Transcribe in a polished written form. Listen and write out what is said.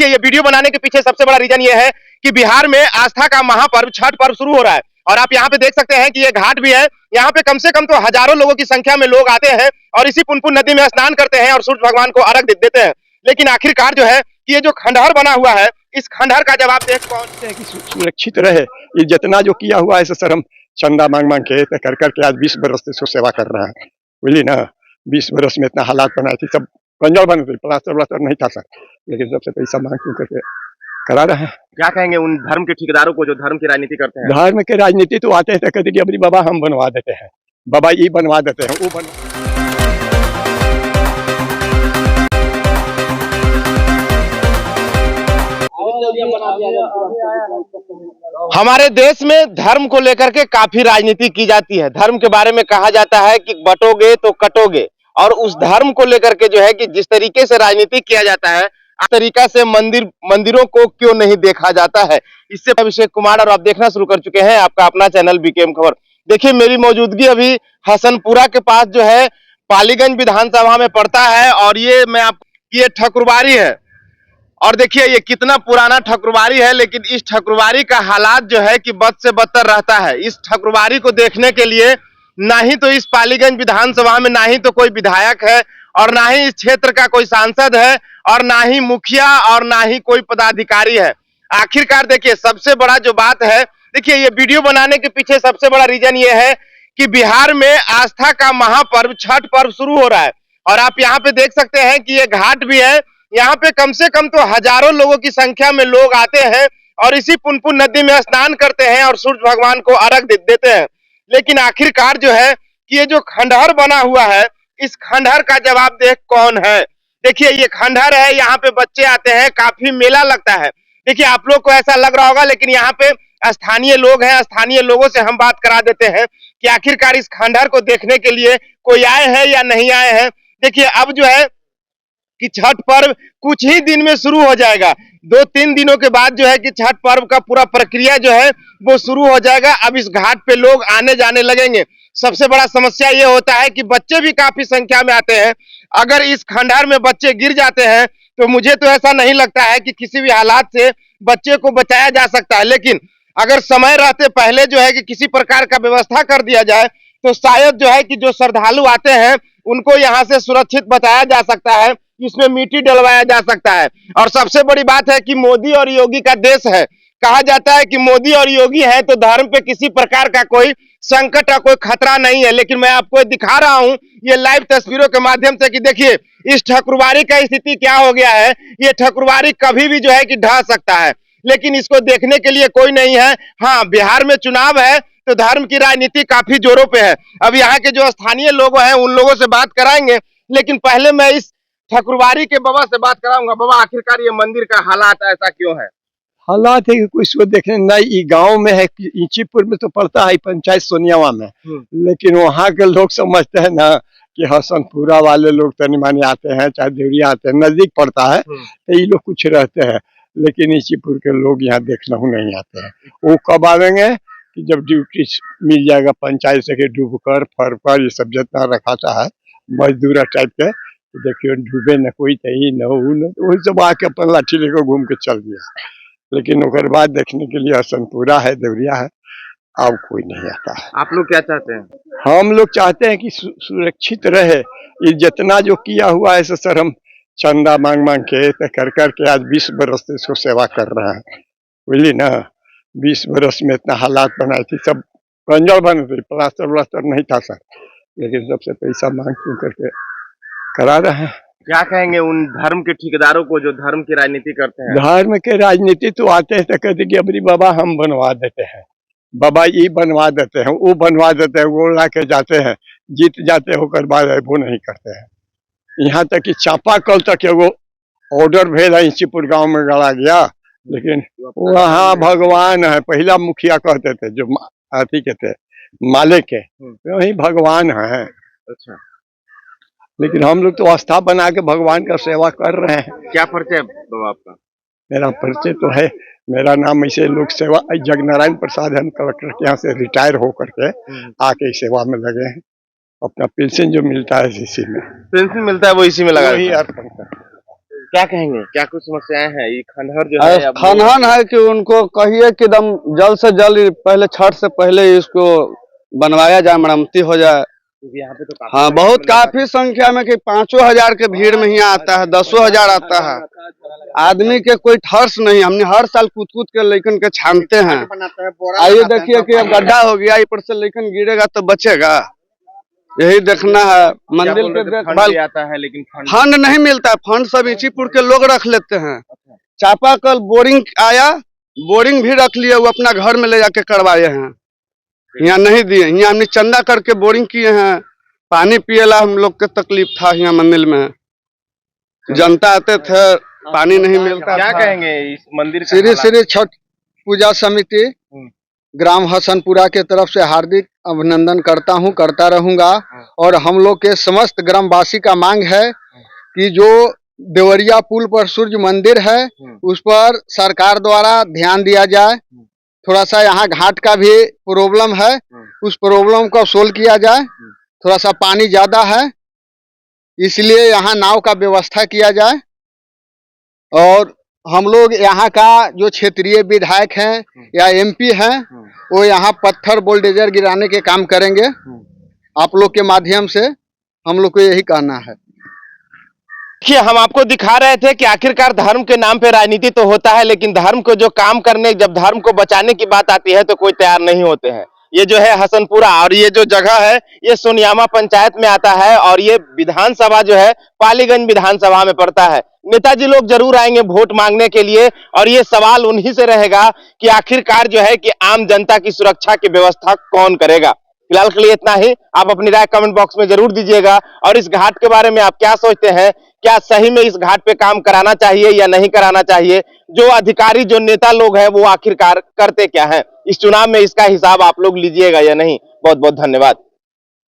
ये वीडियो बनाने के पीछे सबसे बड़ा रीजन ये है कि बिहार में आस्था का महापर्व छठ पर्व शुरू हो रहा है और आप यहाँ पे देख सकते हैं कि ये घाट भी है। यहाँ पे कम से कम तो हजारों लोगों की संख्या में लोग आते हैं और इसी पुनपुन नदी में स्नान करते हैं और सूर्य भगवान को अर्घ देते हैं। लेकिन आखिरकार जो है कि ये जो खंडहर बना हुआ है, इस खंडहर का जवाब देख पहुंचते हैं कि सुरक्षित रहे। ये जितना जो किया हुआ है सर, हम चंदा मांग मांग के कर करके आज 20 बरस से इसको सेवा कर रहे हैं, बुझली ना। 20 बरस में इतना हालात बनाए थे, सब कंजल बन थे, प्लास्टर नहीं था सर, लेकिन सबसे पैसा मांग करके करा रहे हैं। क्या कहेंगे उन धर्म के ठेकेदारों को जो धर्म की राजनीति करते हैं? धर्म के राजनीति तो आते हैं तो कहते कि अबरी बाबा हम बनवा देते हैं, बाबा ये बनवा देते हैं, वो हमारे देश में धर्म को लेकर के काफी राजनीति की जाती है। धर्म के बारे में कहा जाता है कि बटोगे तो कटोगे, और उस धर्म को लेकर के जो है कि जिस तरीके से राजनीति किया जाता है, इस तरीका से मंदिरों को क्यों नहीं देखा जाता है। इससे अभिषेक कुमार और आप देखना शुरू कर चुके हैं आपका अपना चैनल बीकेएम खबर। देखिए मेरी मौजूदगी अभी हसनपुरा के पास जो है पालीगंज विधानसभा में पड़ता है और ये ठकुरबाड़ी है। और देखिए ये कितना पुराना ठकुरबाड़ी है, लेकिन इस ठकुरबाड़ी का हालात जो है कि बद से बदतर रहता है। इस ठकुरबाड़ी को देखने के लिए ना ही तो इस पालीगंज विधानसभा में ना ही तो कोई विधायक है और ना ही इस क्षेत्र का कोई सांसद है और ना ही मुखिया और ना ही कोई पदाधिकारी है। आखिरकार देखिए सबसे बड़ा जो बात है, देखिए ये वीडियो बनाने के पीछे सबसे बड़ा रीजन ये है कि बिहार में आस्था का महापर्व छठ पर्व शुरू हो रहा है और आप यहाँ पे देख सकते हैं कि ये घाट भी है। यहाँ पे कम से कम तो हजारों लोगों की संख्या में लोग आते हैं और इसी पुनपुन नदी में स्नान करते हैं और सूर्य भगवान को अर्घ देते हैं। लेकिन आखिरकार जो है कि ये जो खंडहर बना हुआ है, इस खंडहर का जवाब देख कौन है। देखिए ये खंडहर है, यहाँ पे बच्चे आते हैं, काफी मेला लगता है। देखिए आप लोग को ऐसा लग रहा होगा, लेकिन यहाँ पे स्थानीय लोग हैं, स्थानीय लोगों से हम बात करा देते हैं कि आखिरकार इस खंडहर को देखने के लिए कोई आए हैं या नहीं आए हैं। देखिए अब जो है कि छठ पर्व कुछ ही दिन में शुरू हो जाएगा। 2-3 दिनों के बाद जो है कि छठ पर्व का पूरा प्रक्रिया जो है वो शुरू हो जाएगा। अब इस घाट पे लोग आने जाने लगेंगे। सबसे बड़ा समस्या ये होता है कि बच्चे भी काफी संख्या में आते हैं। अगर इस खंडहर में बच्चे गिर जाते हैं तो मुझे तो ऐसा नहीं लगता है कि किसी भी हालात से बच्चे को बचाया जा सकता है। लेकिन अगर समय रहते पहले जो है कि किसी प्रकार का व्यवस्था कर दिया जाए तो शायद जो है कि जो श्रद्धालु आते हैं उनको यहाँ से सुरक्षित बचाया जा सकता है, इसमें मिट्टी डलवाया जा सकता है। और सबसे बड़ी बात है कि मोदी और योगी का देश है। कहा जाता है कि मोदी और योगी है तो धर्म पे किसी प्रकार का कोई संकट या कोई खतरा नहीं है। लेकिन मैं आपको दिखा रहा हूं ये लाइव तस्वीरों के माध्यम से कि देखिए इस ठकुरबाड़ी का स्थिति क्या हो गया है। ये ठकुरबाड़ी कभी भी जो है कि ढह सकता है, लेकिन इसको देखने के लिए कोई नहीं है। हाँ, बिहार में चुनाव है तो धर्म की राजनीति काफी जोरों पे है। अब यहाँ के जो स्थानीय लोग हैं उन लोगों से बात कराएंगे, लेकिन पहले मैं इस ठकुरबाड़ी के बाबा से बात कराऊंगा। बाबा आखिरकार ये मंदिर का हालात ऐसा क्यों है? हालात है कि कुछ को देखने नहीं, गांव में है, ईचीपुर में तो पड़ता है पंचायत सोनियावा में, लेकिन वहाँ के लोग समझते हैं ना कि हसनपुरा वाले लोग तनी माने आते हैं, चाहे देवरिया आते हैं, नजदीक पड़ता है तो ये लोग कुछ रहते हैं, लेकिन ईचीपुर के लोग यहाँ देखना नहीं आते हैं। वो कब आवेंगे कि जब ड्यूटी मिल जाएगा पंचायत से, डूबकर फरकर ये सब जितना रखाता है मजदूरा टाइप के, देखियो डूबे न कोई तही न वही सब आके अपन लाठी लेकर घूम के चल गया। लेकिन उसके बाद देखने के लिए हसनपुरा है, देवरिया है, अब कोई नहीं आता है। आप लोग क्या चाहते हैं? हम लोग चाहते हैं कि सुरक्षित रहे। ये जितना जो किया हुआ है सर, हम चंदा मांग मांग के कर करके आज 20 बरस से इसको सेवा कर रहे हैं, बुझली ना। 20 बरस में इतना हालात बनाए थे, सब कंजल बन थे, प्लास्टर नहीं था सर, लेकिन सबसे पैसा मांग करके करा रहे हैं। क्या कहेंगे उन धर्म के ठेकेदारों को जो धर्म की राजनीति करते हैं? धर्म के राजनीति तो आते हैं तो कहते कि अबरी बाबा हम बनवा देते हैं, बाबा ये बनवा देते हैं, वो बनवा देते हैं, वो ला के जाते हैं, जीत जाते होकर बाद वो नहीं करते हैं। यहाँ तक कि चापाकल तक वो ऑर्डर भेजा ईचीपुर गांव में गड़ा गया, लेकिन वहाँ भगवान है। पहला मुखिया कहते थे जो अथी के थे माले के, वही भगवान है। अच्छा, लेकिन हम लोग तो आस्था बना के भगवान का सेवा कर रहे हैं। क्या परिचय है बाबा आपका? मेरा परिचय तो है, मेरा नाम ऐसे लोक सेवा जगनारायण प्रसाद है, हम कलेक्टर के यहाँ से रिटायर होकर के आके सेवा में लगे हैं। अपना पेंशन जो मिलता है इसी में, पेंशन मिलता है वो इसी में लगा वही अर्पण करते हैं। क्या कहेंगे, क्या कुछ समस्याएं हैं? ये खंडहर जो है अब खनन है कि उनको कहिए कि दम जल्द से जल्द पहले छठ से पहले इसको बनवाया जाए, मरम्मती हो जाए। क्योंकि यहाँ पे तो काफी हाँ, बहुत काफी संख्या में कि 5,000 के भीड़ में ही आता है, 10,000 आता है। आदमी के कोई ठर्स नहीं, हमने हर साल कूद कूद के लेकिन के छानते हैं। आइए देखिए कि अब गड्ढा हो गया, ऊपर से लेकिन गिरेगा तो बचेगा, यही देखना है। मंदिर के देखभाल आता है लेकिन फंड नहीं मिलता, फंड सब इचीपुर के लोग रख लेते हैं। चापाकल बोरिंग आया, बोरिंग भी रख लिया, वो अपना घर में ले जाके करवाए हैं, यहाँ नहीं दिए। यहाँ हमने चंदा करके बोरिंग किए हैं, पानी पिएला हम लोग के तकलीफ था। यहाँ मंदिर में जनता आते थे, पानी नहीं मिलता। क्या कहेंगे इस मंदिर का श्री श्री छठ पूजा समिति ग्राम हसनपुरा के तरफ से हार्दिक अभिनंदन करता हूं, करता रहूंगा। और हम लोग के समस्त ग्रामवासी का मांग है कि जो देवरिया पुल पर सूर्य मंदिर है उस पर सरकार द्वारा ध्यान दिया जाए। थोड़ा सा यहाँ घाट का भी प्रॉब्लम है, उस प्रॉब्लम को सोल्व किया जाए। थोड़ा सा पानी ज्यादा है, इसलिए यहाँ नाव का व्यवस्था किया जाए। और हम लोग यहाँ का जो क्षेत्रीय विधायक हैं या एमपी हैं, वो यहाँ पत्थर बुलडोजर गिराने के काम करेंगे। आप लोग के माध्यम से हम लोग को यही कहना है। देखिए, हम आपको दिखा रहे थे कि आखिरकार धर्म के नाम पे राजनीति तो होता है, लेकिन धर्म को जो काम करने, जब धर्म को बचाने की बात आती है तो कोई तैयार नहीं होते हैं। ये जो है हसनपुरा, और ये जो जगह है ये सोनियामा पंचायत में आता है, और ये विधानसभा जो है पालीगंज विधानसभा में पड़ता है। नेताजी लोग जरूर आएंगे वोट मांगने के लिए, और ये सवाल उन्हीं से रहेगा कि आखिरकार जो है कि आम जनता की सुरक्षा की व्यवस्था कौन करेगा। फिलहाल के लिए इतना ही। आप अपनी राय कमेंट बॉक्स में जरूर दीजिएगा, और इस घाट के बारे में आप क्या सोचते हैं? क्या सही में इस घाट पे काम कराना चाहिए या नहीं कराना चाहिए? जो अधिकारी, जो नेता लोग हैं, वो आखिरकार करते क्या है? इस चुनाव में इसका हिसाब आप लोग लीजिएगा या नहीं? बहुत बहुत धन्यवाद।